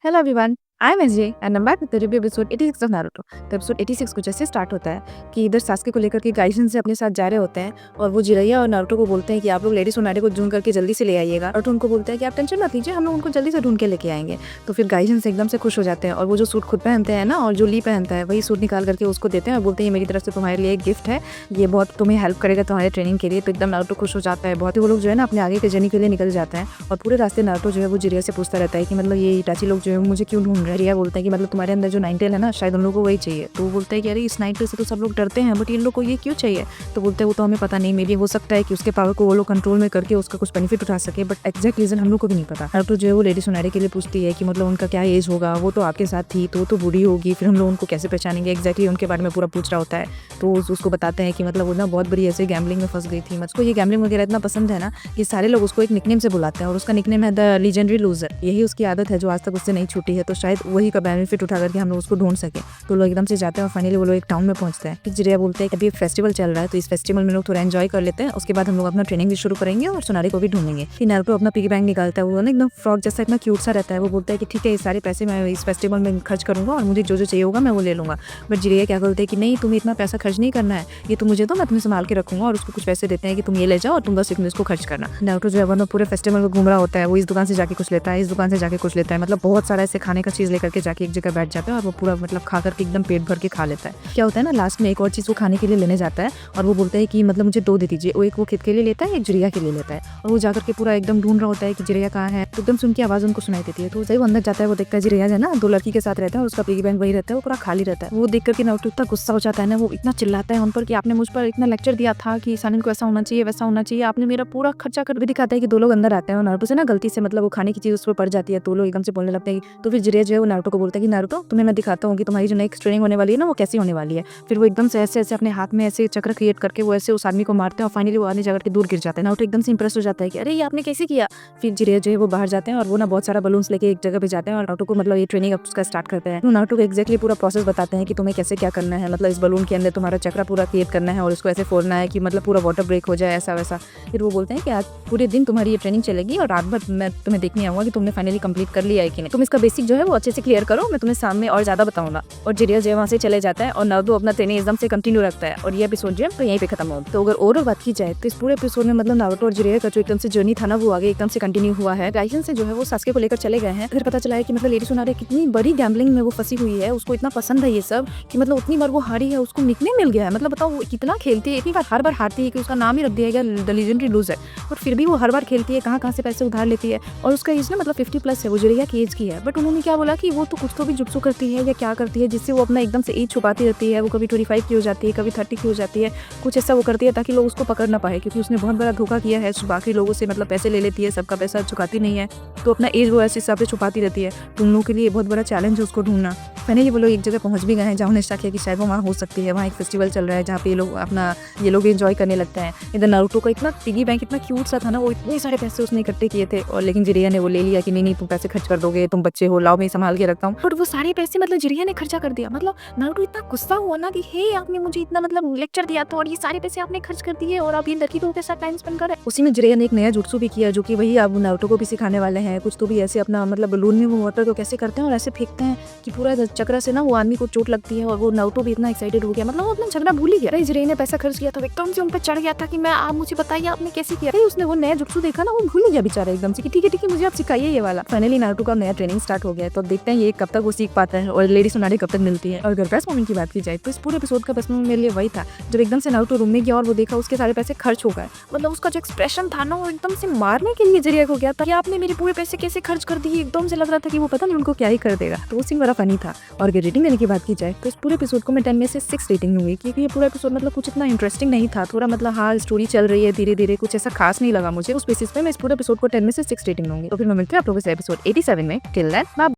Hello everyone, I am SJ and I am back with the review episode 86 of Naruto. तो episode 86 कुछ ऐसे start होता है कि इधर सास्के को लेकर के गाइडेंस से अपने साथ जा रहे होते हैं और वो जिरैया और नारुतो को बोलते हैं कि आप लोग लेडी सोनारे को ढूंढ करके जल्दी से ले आइएगा। और तो उनको बोलता है कि आप टेंशन मत लीजिए, हम लोग उनको जल्दी से ढूंढ के लेके आएंगे। तो फिर गाइडेंस एकदम से खुश हो जाते हैं और वो जो सूट खुद पहनते हैं ना और जो ली पहनता है वही सूट निकाल करके उसको देते हैं और बोलते हैं ये मेरी तरफ से तुम्हारे लिए एक गिफ्ट है, ये बहुत तुम्हें हेल्प करेगा तुम्हारे ट्रेनिंग के लिए। तो एकदम नारुतो खुश हो जाता है बहुत ही। वो लोग जो है ना अपने आगे के जर्नी के लिए निकल जाते हैं और पूरे रास्ते नारुतो जो है वो जिरैया से पूछता रहता है कि मतलब ये इटाची लोग जो है मुझे क्यों ढूंढ रहे हैं। रिया बोलता है कि मतलब तुम्हारे अंदर जो नाइन टेल है ना शायद उन लोगों को वही चाहिए। तो वो बोलता है कि अरे इस नाइन टेल से तो सब लोग डरते हैं बट इन लोग को ये क्यों चाहिए। तो बोलते हैं वो तो हमें पता नहीं, मे बी हो सकता है कि उसके पावर को वो लोग कंट्रोल में करके उसका कुछ बेनिफिट उठा सके, बट एग्जैक्ट रीजन हम लोग को भी नहीं पता। नारुतो जो है वो लेडी सोनारे के लिए पूछती है कि मतलब उनका क्या एज होगा, वो तो आपके साथ थी तो बूढ़ी होगी, फिर हम लोग उनको कैसे पहचानेंगे। एग्जैक्टली उनके बारे में पूरा पूछ रहा होता है। तो उसको बताते हैं कि मतलब वो ना बहुत बड़ी ऐसे गैम्बलिंग में फंस गई थी। मुझको ये गैम्बलिंग वगैरह इतना पसंद है ना कि सारे लोग उसको एक निकनेम से बुलाते हैं और उसका निकनेम है द लीजेंडरी लूजर। यही उसकी आदत है जो आज तक उससे नहीं छूटी है। तो शायद वही का बेनिफिट उठा करके हम लोग उसको ढूंढ सके। तो लोग एकदम से जाते हैं और फाइनली वो लोग एक टाउन में पहुंचते हैं। जिरैया बोलते हैं कि अभी फेस्टिवल चल रहा है तो इस फेस्टिवल में लोग थोड़ा एंजॉय कर लेते हैं, उसके बाद हम लोग अपना ट्रेनिंग भी शुरू करेंगे और सोनारी को भी ढूंढेंगे। फिर नारुतो अपना पिगी बैंक निकालता है, वो ना एकदम फ्रॉक जैसा इतना क्यूट सा रहता है। वो बोलता है कि ठीक है, ये सारे पैसे मैं इस फेस्टिवल में खर्च करूंगा और मुझे जो जो चाहिए होगा मैं वो ले लूंगा। बट जिरैया क्या बोलते हैं कि नहीं, तुम्हें इतना पैसा खर्च नहीं करना है, ये तो मुझे दो, मैं तुम्हें संभाल के रखूंगा। और उसको कुछ पैसे देते हैं कि तुम ये ले जाओ और तुम बस इसको खर्च करना। नारुतो जो है वो पूरे फेस्टिवल में घूम रहा होता है, वो इस दुकान से जाके कुछ लेता है, इस दुकान से जाके कुछ लेता है, मतलब बहुत सारा ऐसे खाने का चीज लेकर के जाके एक जगह बैठ जाता है और वो पूरा मतलब खा करके एकदम पेट भर के खा लेता है। क्या होता है ना, लास्ट में एक और चीज वो खाने के लिए लेने जाता है और वो बोलता है कि मतलब मुझे दो दे दीजिए। वो एक वो खुद के लिए लेता है, एक जिरैया के लिए लेता है। और वो जाकर के पूरा एकदम ढूंढ रहा होता है कि जिरैया कहाँ है। तो एकदम सुन की आवाज उनको सुनाई देती है। तो जब वो अंदर जाता है वो देखता है जिरैया है ना दो लड़की के साथ रहता है और उसका पिगी बैंक वही रहता है, वो पूरा खाली रहता है। वो देख करके नारुतो इतना गुस्सा हो जाता है ना, वो इतना चिल्लाता है उन पर कि आपने मुझ पर इतना लेक्चर दिया था कि सानिन को ऐसा होना चाहिए वैसा होना चाहिए, आपने मेरा पूरा खर्चा कर भी। दिखाता है कि दो लोग अंदर आते हैं और नारुतो से ना गलती से मतलब वो खाने की चीज उस पर पड़ जाती है तो लोग एकदम से बोलने लगते हैं। तो फिर जिरैया जो है वो नारुतो को बोलता है कि नारुतो तुम्हें मैं दिखाता हूँ कि तुम्हारी जो नेक्स्ट ट्रेनिंग होने वाली है ना वो कैसी होने वाली है। फिर वो एकदम से ऐसे ऐसे अपने हाथ में ऐसे चक्र क्रिएट करके वो ऐसे उस आदमी को मारते हैं और फाइनली वो आने जाकर के दूर गिर जाता है। नारुतो एकदम से इंप्रेस हो जाता है कि अरे ये आपने कैसे किया। फिर जिरैया जो है वो बाहर जाते हैं और वो ना बहुत सारा बलून्स लेके एक जगह पे जाते हैं और नारुतो को मतलब ये ट्रेनिंग उसका स्टार्ट करते हैं। तो नारुतो को एक्जैक्टली पूरा प्रोसेस बताते हैं कि तुम्हें कैसे क्या करना है, मतलब इस बलून के अंदर तुम्हारा चक्र पूरा क्रिएट करना है और उसको ऐसे फोड़ना है कि मतलब पूरा वाटर ब्रेक हो जाए, ऐसा वैसा। फिर वो बोलते हैं कि आज पूरे दिन तुम्हारी ये ट्रेनिंग चलेगी और रात भर मैं तुम्हें देखने आऊंगा कि तुमने फाइनली कंप्लीट कर लिया है कि नहीं। तुम इसका बेसिक जो है वो अच्छे से क्लियर करो, मैं तुम्हें सामने और ज्यादा बताऊंगा। और जिरैया जो वहाँ से चले जाता है और नारुतो अपना ट्रेनिंग एकदम से कंटिन्यू रखता है और ये एपिसोड जो है तो यहीं पे खत्म हो। तो अगर और बात की जाए तो इस पूरे एपिसोड में मतलब नारुतो और जिरैया का जो एकदम से जर्नी था ना वो आगे एकदम से कंटिन्यू हुआ है। गाइडेंस से जो है वो सास्के को लेकर चले गए हैं। फिर पता चला है कि मतलब लेडी सोनारे कितनी बड़ी गैम्बलिंग में वो फंसी हुई है, उसको इतना पसंद है ये सब कि मतलब उतनी बार वो हारी है, उसको निकनेम मिल गया है। मतलब बताओ वो कितना खेलती है, इतनी बार हर बार हारती है कि उसका नाम ही रख दिया गया द लीजेंडरी लूजर। और फिर भी वो हर बार खेलती है, कहाँ से पैसे उधार लेती है। और उसका एज ना मतलब 50+ है, वो जिरैया की एज की है। बट उन्होंने क्या बोला कि वो तो कुछ तो भी जुट्सु करती है या क्या करती है जिससे वो अपना एकदम से एज छुपाती रहती है। वो कभी 25 की हो जाती है, कभी 30 की हो जाती है, कुछ ऐसा वो करती है ताकि लोग उसको पकड़ ना पाए, क्योंकि उसने बहुत बड़ा धोखा किया है। बाकी लोगों से मतलब पैसे ले लेती है, सबका पैसा चुकाती नहीं है, तो अपना एज वो ऐसे हिसाब से छुपाती रहती है। तो उन लोगों के लिए बहुत बड़ा चैलेंज है उसको ढूंढना। फाइनली वो लोग एक जगह पहुंच भी गए हैं जहाँ उन्हें शक है कि शायद वो वहाँ हो सकती है। वहाँ एक फेस्टिवल चल रहा है जहाँ पे ये लोग एंजॉय करने लगते हैं। इधर नारुतो का इतना पिगी बैंक इतना क्यूट सा था ना, वो इतने सारे पैसे उसने इकट्ठे किए थे और लेकिन जिरैया ने वो ले लिया कि नहीं तुम पैसे खर्च कर दोगे, तुम बच्चे हो, लाओ मैं संभाल के रखता हूँ। और वो सारे पैसे मतलब जिरैया ने खर्चा कर दिया। मतलब नारुतो इतना गुस्सा हुआ ना कि हे आपने मुझे इतना मतलब लेक्चर दिया था और ये सारे पैसे आपने खर्च कर दिए और आप ये लड़की के साथ टाइम स्पेंड कर रहे हैं। उसी में जिरैया ने एक नया जुट्सु भी किया जो कि वही अब नारुतो को भी सिखाने वाले हैं। कुछ तो भी ऐसे अपना मतलब बलून में वो वाटर को कैसे करते हैं और ऐसे फेंकते हैं कि पूरा चक्र से ना वो आदमी को चोट लगती है। और वो नारुतो भी इतना एक्साइटेड हो गया, मतलब वो अपना झगड़ा भूल ही गया। जिरैया ने पैसा खर्च किया था, एकदम से उन पर चढ़ गया था कि मैं आप मुझे बताइए आपने कैसे किया। उसने वो नया जुट्सु देखा ना, वो भूल गया बेचारा एकदम से कि ठीक है मुझे आप सिखाइए ये वाला। फाइनली नारुतो का नया ट्रेनिंग स्टार्ट हो गया। तो देखते हैं ये कब तक वो सीख पाता है और लेडी सोनारी कब तक मिलती है। और अगर बेस्ट मोमेंट की बात की जाए तो इस पूरे एपिसोड का बेस्ट मोमेंट मेरे लिए वही था जब एकदम से नारुतो रूम में गया और वो देखा उसके सारे पैसे खर्च हो गए। मतलब उसका जो एक्सप्रेशन था ना वो एकदम से मारने के लिए जिरैया को गया था कि आपने मेरे पूरे पैसे कैसे खर्च कर दिए। एकदम से लग रहा था कि वो पता नहीं उनको क्या ही कर देगा। तो वो सीन बड़ा फनी था। और अगर रेटिंग देने की बात की जाए तो इस पूरे एपिसोड को मैं 10 में से 6 रेटिंग दूंगी, क्योंकि ये पूरा एपिसोड मतलब कुछ इतना इंटरेस्टिंग नहीं था। थोड़ा मतलब हाँ स्टोरी चल रही है धीरे धीरे, कुछ ऐसा खास नहीं लगा मुझे। उस बेसिस पे मैं इस पूरे एपिसोड को 10 में से 6 रेटिंग दूंगी। तो फिर मैं मिलती हूँ आप लोगों से एपिसोड 87 में। Till then bye.